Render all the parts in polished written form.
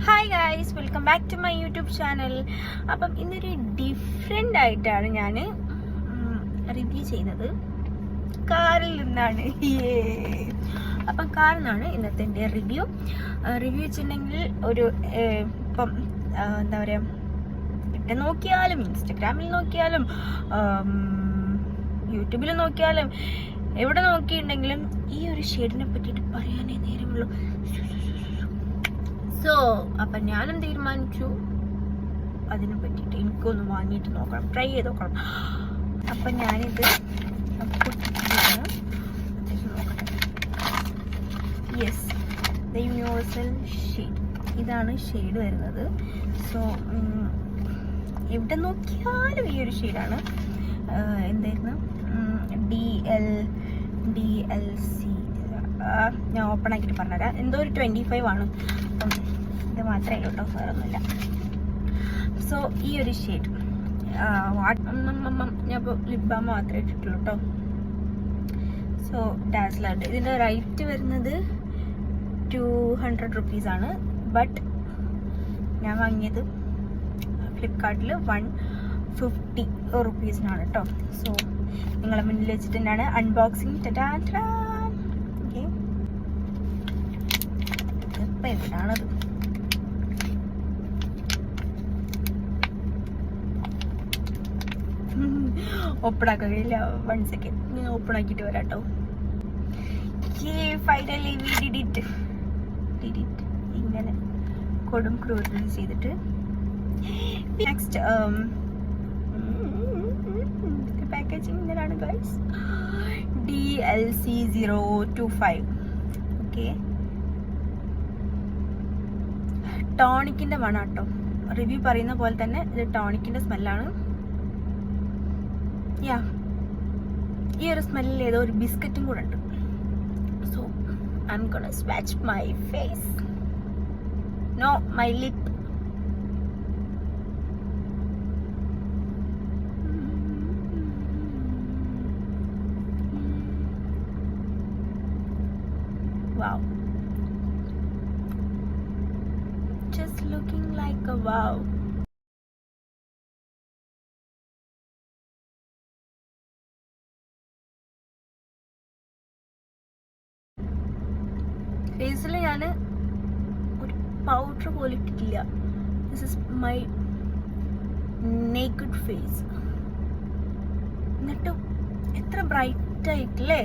Hi guys, welcome back to my YouTube channel. അപ്പം ഇന്നൊരു different ആയിട്ടാണ് ഞാൻ റിവ്യൂ ചെയ്യുന്നത്. കാറിൽ നിന്നാണ്. അപ്പം കാറിൽ നിന്നാണ് ഇന്നത്തെ എൻ്റെ റിവ്യൂ വെച്ചിട്ടുണ്ടെങ്കിൽ ഒരു ഇപ്പം എന്താ പറയുക, എവിടെ നോക്കിയാലും, ഇൻസ്റ്റഗ്രാമിൽ നോക്കിയാലും യൂട്യൂബിൽ നോക്കിയാലും എവിടെ നോക്കിയിട്ടുണ്ടെങ്കിലും ഈ ഒരു ഷെയ്ഡിനെ പറ്റിയിട്ട് പറയാനേ നേരമുള്ളൂ. സോ അപ്പം ഞാനും തീരുമാനിച്ചു അതിനെ പറ്റിയിട്ട് എനിക്കൊന്ന് വാങ്ങിയിട്ട് നോക്കണം, ട്രൈ ചെയ്ത് നോക്കണം. അപ്പം ഞാനിത് നോക്കട്ടെ. യെസ്, ദ യൂണിവേഴ്സൽ ഷെയ്ഡ്, ഇതാണ് ഷെയ്ഡ് വരുന്നത്. സോ എവിടെ നോക്കിയാലും ഈ ഒരു ഷെയ്ഡാണ്. എന്തായിരുന്നു, DLC. ഞാൻ ഓപ്പൺ ആക്കിയിട്ട് പറഞ്ഞുതരാം. എന്തോ ഒരു 25 ആണ്. അപ്പം ഇത് മാത്രമേ ഉള്ളൂ കേട്ടോ, വേറൊന്നുമില്ല. സോ ഈ ഒരു ഷെയ്ഡ് ഞാൻ ഇപ്പോൾ ലിപ് ബാം മാത്രമേ ഇട്ടിട്ടുള്ളൂ കേട്ടോ. സോ ഡാസ്ലറുടെ ഇതിൻ്റെ റേറ്റ് വരുന്നത് 200 റുപ്പീസാണ്. ബട്ട് ഞാൻ വാങ്ങിയത് ഫ്ലിപ്കാർട്ടിൽ 150 റുപ്പീസിനാണ് കേട്ടോ. സോ നിങ്ങളെ മുന്നിൽ വെച്ചിട്ട് തന്നെയാണ് അൺബോക്സിങ്. ഓക്കെ, ഇപ്പം എവിടാണത്? ഓപ്പൺ ആക്കാൻ കഴിയില്ല. 1 സെക്കൻഡ്, ഞാൻ ഓപ്പൺ ആക്കിയിട്ട് വരാം കേട്ടോ. Finally we did it. ഇങ്ങനെ കൊടും ക്രൂരൽ ചെയ്തിട്ട് നെക്സ്റ്റ് പാക്കേജിങ് ഇങ്ങനെയാണ് ഗൈസ്. DLC 025. ഓക്കെ, ടോണിക്കിന്റെ മണം കേട്ടോ. റിവ്യൂ പറയുന്ന പോലെ തന്നെ ഇത് ടോണിക്കിന്റെ സ്മെല്ലാണ്. യാ, ഈ ഒരു സ്മെല്ലിൽ ഏതോ ഒരു ബിസ്ക്കറ്റും കൂടെ ഉണ്ട്. So I'm gonna swatch my face, no my lip. Wow, just looking like a wow. ഫേസിൽ ഞാൻ ഒരു പൗഡർ പോലും ഇട്ടിട്ടില്ല. This is my naked face. എന്നിട്ട് എത്ര ബ്രൈറ്റ് ആയിട്ടില്ലേ.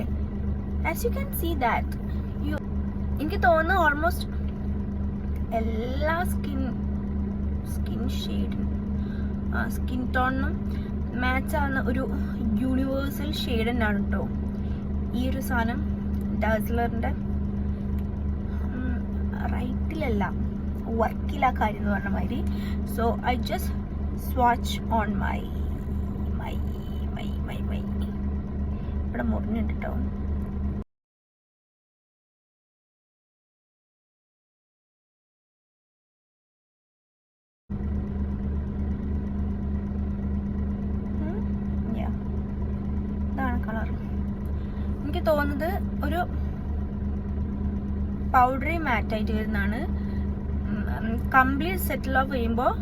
As you can see that. എനിക്ക് തോന്നുന്നു ഓൾമോസ്റ്റ് എല്ലാ സ്കിൻ ഷെയ്ഡിനും സ്കിൻ ടോണിനും മാച്ച് ആവുന്ന ഒരു യൂണിവേഴ്സൽ ഷെയ്ഡ് തന്നെയാണ് കേട്ടോ ഈ ഒരു സാധനം. ഡാസ്ലറിൻ്റെ റൈറ്റിലല്ല, വർക്കിലാ കാര്യം എന്ന് പറഞ്ഞ മാതിരി. So I just swatch on my ഇവിടെ മുറിഞ്ഞിട്ട് കേട്ടോ. കളർ എനിക്ക് തോന്നുന്നത് ഒരു പൗഡറി മാറ്റ് ആയിട്ട് വരുന്നതാണ്. കംപ്ലീറ്റ് സെറ്റിൽ ഓഫ് ചെയ്യുമ്പോൾ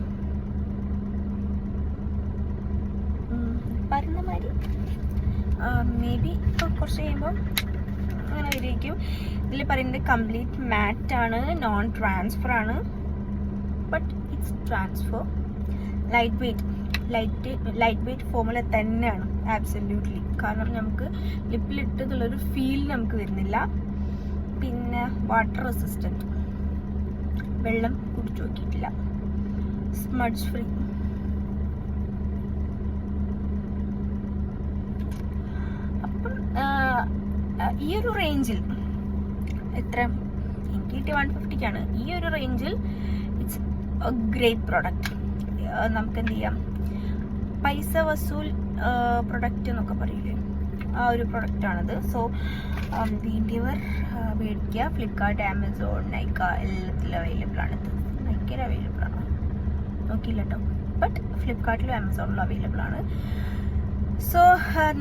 പറഞ്ഞ മാതിരി മേ ബി ഇപ്പോൾ കുറച്ച് കഴിയുമ്പോൾ അങ്ങനെ വരികയും. ഇതിൽ പറയുന്നത് കംപ്ലീറ്റ് മാറ്റ് ആണ്, നോൺ ട്രാൻസ്ഫർ ആണ്. But it's transfer. Light weight formula തന്നെയാണ് ആബ്സല്യൂട്ട്ലി. കാരണം നമുക്ക് ലിപ്പിലിട്ടതുള്ളൊരു ഫീൽ നമുക്ക് വരുന്നില്ല. പിന്നെ വാട്ടർ റെസിസ്റ്റൻറ്റ്, വെള്ളം കുടിച്ചു നോക്കിയിട്ടില്ല, സ്മഡ്ജ് ഫ്രീ. അപ്പം ഈ ഒരു റേഞ്ചിൽ എത്ര എനിക്ക് കിട്ടിയ 150ക്കാണ്. ഈ ഒരു റേഞ്ചിൽ ഇറ്റ്സ് എ ഗ്രേറ്റ് പ്രൊഡക്റ്റ്. നമുക്ക് എന്ത് ചെയ്യാം, പൈസ വസൂൽ പ്രൊഡക്റ്റ് എന്നൊക്കെ പറയില്ലേ, ആ ഒരു പ്രൊഡക്റ്റാണിത്. സോ വേണ്ടിയവർ മേടിക്കുക. ഫ്ലിപ്കാർട്ട്, ആമസോൺ, നൈക്ക എല്ലാത്തിലും അവൈലബിൾ ആണിത്. നൈക്കയിൽ അവൈലബിൾ ആണ് നോക്കിയില്ല കേട്ടോ, ബട്ട് ഫ്ലിപ്കാർട്ടിലും ആമസോണിലും അവൈലബിൾ ആണ്. സോ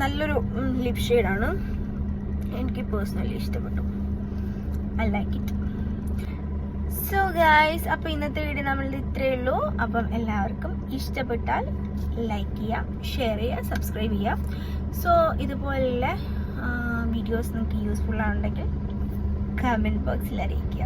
നല്ലൊരു ലിപ് ഷെയ്ഡാണ്. എനിക്ക് പേഴ്സണലി ഇഷ്ടപ്പെട്ടു. I like it. So guys, അപ്പോൾ ഇന്നത്തെ വീഡിയോ നമ്മളുടെ ഇത്രയേ ഉള്ളൂ. അപ്പം എല്ലാവർക്കും ഇഷ്ടപ്പെട്ടാൽ ലൈക്ക് ചെയ്യുക, ഷെയർ ചെയ്യുക, സബ്സ്ക്രൈബ് ചെയ്യുക. സോ ഇതുപോലുള്ള വീഡിയോസ് നിങ്ങൾക്ക് യൂസ്ഫുൾ ആണെന്നുണ്ടെങ്കിൽ കമൻറ്റ് ബോക്സിൽ അറിയിക്കുക.